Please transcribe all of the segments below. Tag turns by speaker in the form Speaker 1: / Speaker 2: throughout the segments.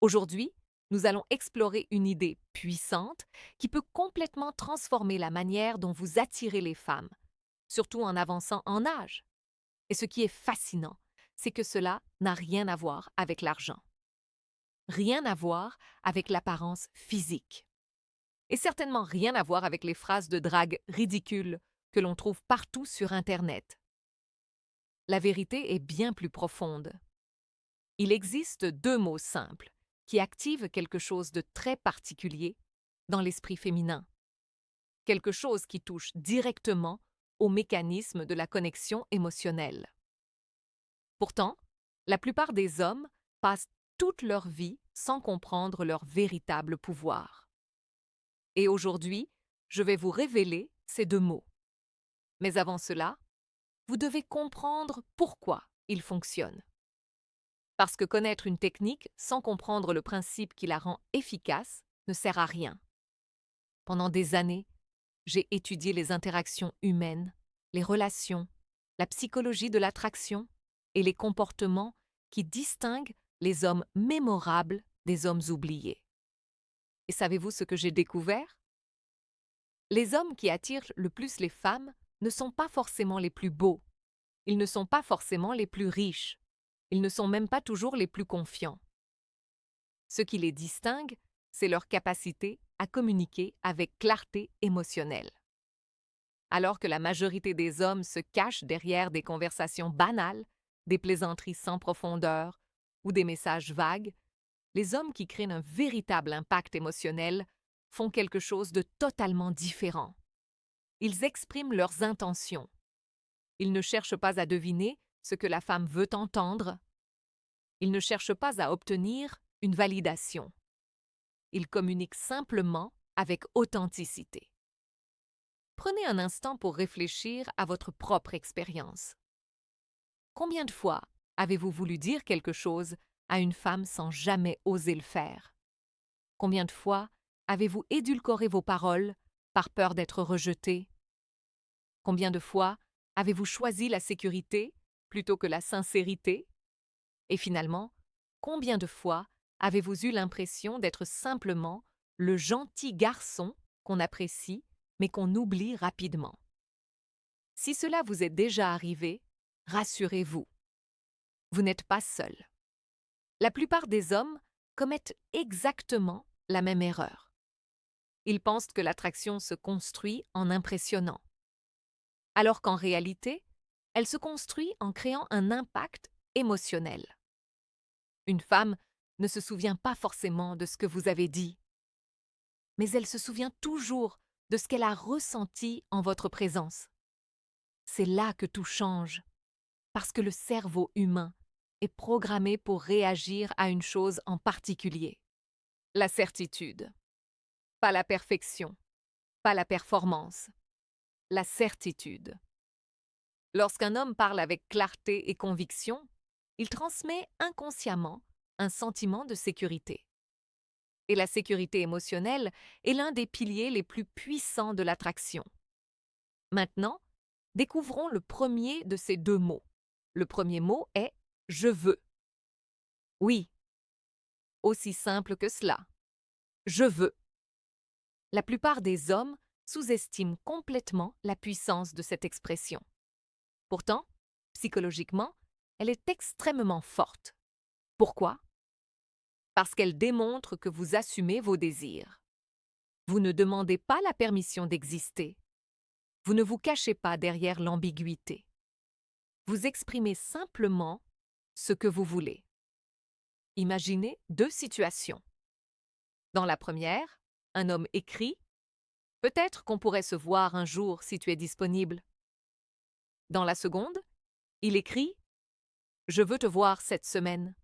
Speaker 1: Aujourd'hui, nous allons explorer une idée puissante qui peut complètement transformer la manière dont vous attirez les femmes, surtout en avançant en âge. Et ce qui est fascinant, c'est que cela n'a rien à voir avec l'argent. Rien à voir avec l'apparence physique. Et certainement rien à voir avec les phrases de drague ridicules que l'on trouve partout sur Internet. La vérité est bien plus profonde. Il existe deux mots simples qui activent quelque chose de très particulier dans l'esprit féminin, quelque chose qui touche directement au mécanisme de la connexion émotionnelle. Pourtant, la plupart des hommes passent toute leur vie sans comprendre leur véritable pouvoir. Et aujourd'hui, je vais vous révéler ces deux mots. Mais avant cela, vous devez comprendre pourquoi ils fonctionnent. Parce que connaître une technique sans comprendre le principe qui la rend efficace ne sert à rien. Pendant des années, j'ai étudié les interactions humaines, les relations, la psychologie de l'attraction et les comportements qui distinguent les hommes mémorables des hommes oubliés. Et savez-vous ce que j'ai découvert? Les hommes qui attirent le plus les femmes ne sont pas forcément les plus beaux, ils ne sont pas forcément les plus riches, ils ne sont même pas toujours les plus confiants. Ce qui les distingue, c'est leur capacité à communiquer avec clarté émotionnelle. Alors que la majorité des hommes se cachent derrière des conversations banales, des plaisanteries sans profondeur ou des messages vagues, les hommes qui créent un véritable impact émotionnel font quelque chose de totalement différent. Ils expriment leurs intentions. Ils ne cherchent pas à deviner ce que la femme veut entendre. Ils ne cherchent pas à obtenir une validation. Ils communiquent simplement avec authenticité. Prenez un instant pour réfléchir à votre propre expérience. Combien de fois avez-vous voulu dire quelque chose à une femme sans jamais oser le faire? Combien de fois avez-vous édulcoré vos paroles par peur d'être rejeté? Combien de fois avez-vous choisi la sécurité plutôt que la sincérité? Et finalement, combien de fois avez-vous eu l'impression d'être simplement le gentil garçon qu'on apprécie mais qu'on oublie rapidement? Si cela vous est déjà arrivé, rassurez-vous, vous n'êtes pas seul. La plupart des hommes commettent exactement la même erreur. Ils pensent que l'attraction se construit en impressionnant, alors qu'en réalité, elle se construit en créant un impact émotionnel. Une femme ne se souvient pas forcément de ce que vous avez dit, mais elle se souvient toujours de ce qu'elle a ressenti en votre présence. C'est là que tout change, parce que le cerveau humain est programmé pour réagir à une chose en particulier. La certitude. Pas la perfection, pas la performance. La certitude. Lorsqu'un homme parle avec clarté et conviction, il transmet inconsciemment un sentiment de sécurité. Et la sécurité émotionnelle est l'un des piliers les plus puissants de l'attraction. Maintenant, découvrons le premier de ces deux mots. Le premier mot est « je veux ». Oui, aussi simple que cela. Je veux. La plupart des hommes sous-estiment complètement la puissance de cette expression. Pourtant, psychologiquement, elle est extrêmement forte. Pourquoi? Parce qu'elle démontre que vous assumez vos désirs. Vous ne demandez pas la permission d'exister. Vous ne vous cachez pas derrière l'ambiguïté. Vous exprimez simplement ce que vous voulez. Imaginez deux situations. Dans la première, un homme écrit « Peut-être qu'on pourrait se voir un jour si tu es disponible ». Dans la seconde, il écrit « Je veux te voir cette semaine ».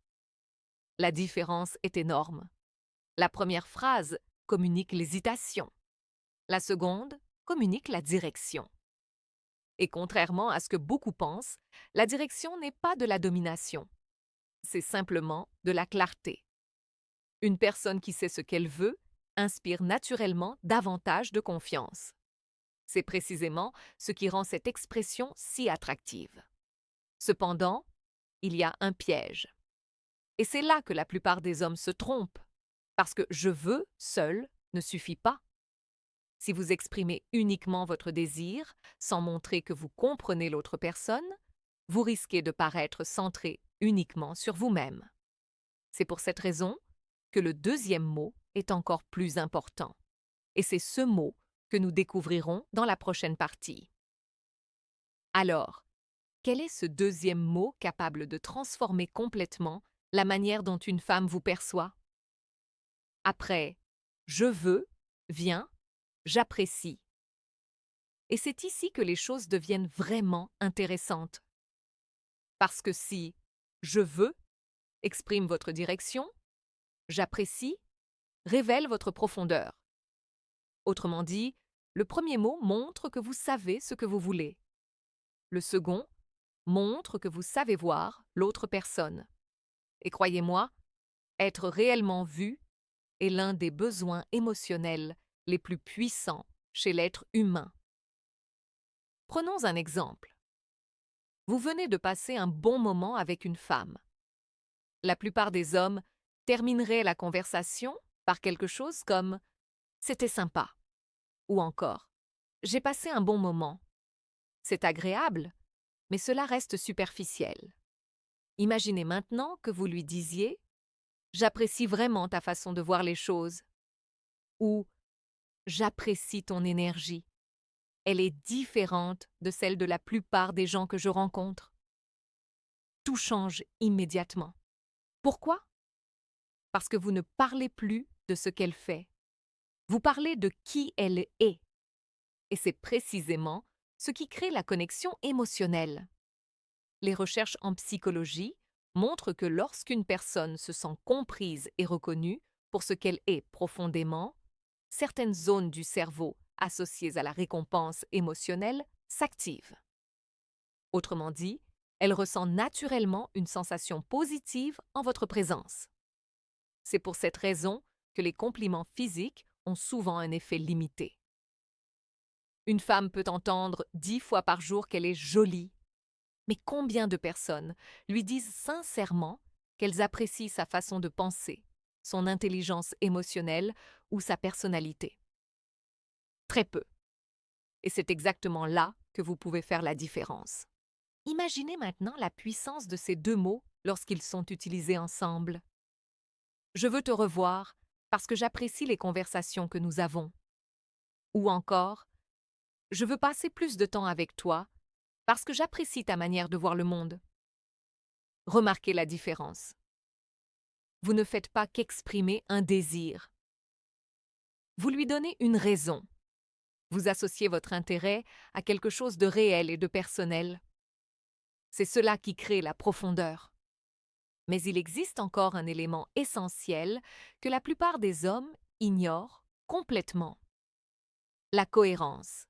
Speaker 1: La différence est énorme. La première phrase communique l'hésitation. La seconde communique la direction. Et contrairement à ce que beaucoup pensent, la direction n'est pas de la domination. C'est simplement de la clarté. Une personne qui sait ce qu'elle veut inspire naturellement davantage de confiance. C'est précisément ce qui rend cette expression si attractive. Cependant, il y a un piège. Et c'est là que la plupart des hommes se trompent, parce que je veux seul ne suffit pas. Si vous exprimez uniquement votre désir, sans montrer que vous comprenez l'autre personne, vous risquez de paraître centré uniquement sur vous-même. C'est pour cette raison que le deuxième mot est encore plus important. Et c'est ce mot que nous découvrirons dans la prochaine partie. Alors, quel est ce deuxième mot capable de transformer complètement la manière dont une femme vous perçoit? Après « je veux » vient « j'apprécie ». Et c'est ici que les choses deviennent vraiment intéressantes. Parce que si « je veux » exprime votre direction, « j'apprécie » révèle votre profondeur. Autrement dit, le premier mot montre que vous savez ce que vous voulez. Le second montre que vous savez voir l'autre personne. Et croyez-moi, être réellement vu est l'un des besoins émotionnels les plus puissants chez l'être humain. Prenons un exemple. Vous venez de passer un bon moment avec une femme. La plupart des hommes termineraient la conversation par quelque chose comme « c'était sympa » ou encore « j'ai passé un bon moment ». C'est agréable, mais cela reste superficiel. Imaginez maintenant que vous lui disiez « j'apprécie vraiment ta façon de voir les choses » ou « j'apprécie ton énergie. Elle est différente de celle de la plupart des gens que je rencontre. » Tout change immédiatement. Pourquoi? Parce que vous ne parlez plus de ce qu'elle fait. Vous parlez de qui elle est. Et c'est précisément ce qui crée la connexion émotionnelle. Les recherches en psychologie montrent que lorsqu'une personne se sent comprise et reconnue pour ce qu'elle est profondément, certaines zones du cerveau associées à la récompense émotionnelle s'activent. Autrement dit, elle ressent naturellement une sensation positive en votre présence. C'est pour cette raison que les compliments physiques ont souvent un effet limité. Une femme peut entendre 10 fois par jour qu'elle est jolie. Mais combien de personnes lui disent sincèrement qu'elles apprécient sa façon de penser, son intelligence émotionnelle ou sa personnalité? Très peu. Et c'est exactement là que vous pouvez faire la différence. Imaginez maintenant la puissance de ces deux mots lorsqu'ils sont utilisés ensemble. Je veux te revoir parce que j'apprécie les conversations que nous avons. Ou encore, je veux passer plus de temps avec toi parce que j'apprécie ta manière de voir le monde. Remarquez la différence. Vous ne faites pas qu'exprimer un désir. Vous lui donnez une raison. Vous associez votre intérêt à quelque chose de réel et de personnel. C'est cela qui crée la profondeur. Mais il existe encore un élément essentiel que la plupart des hommes ignorent complètement. La cohérence.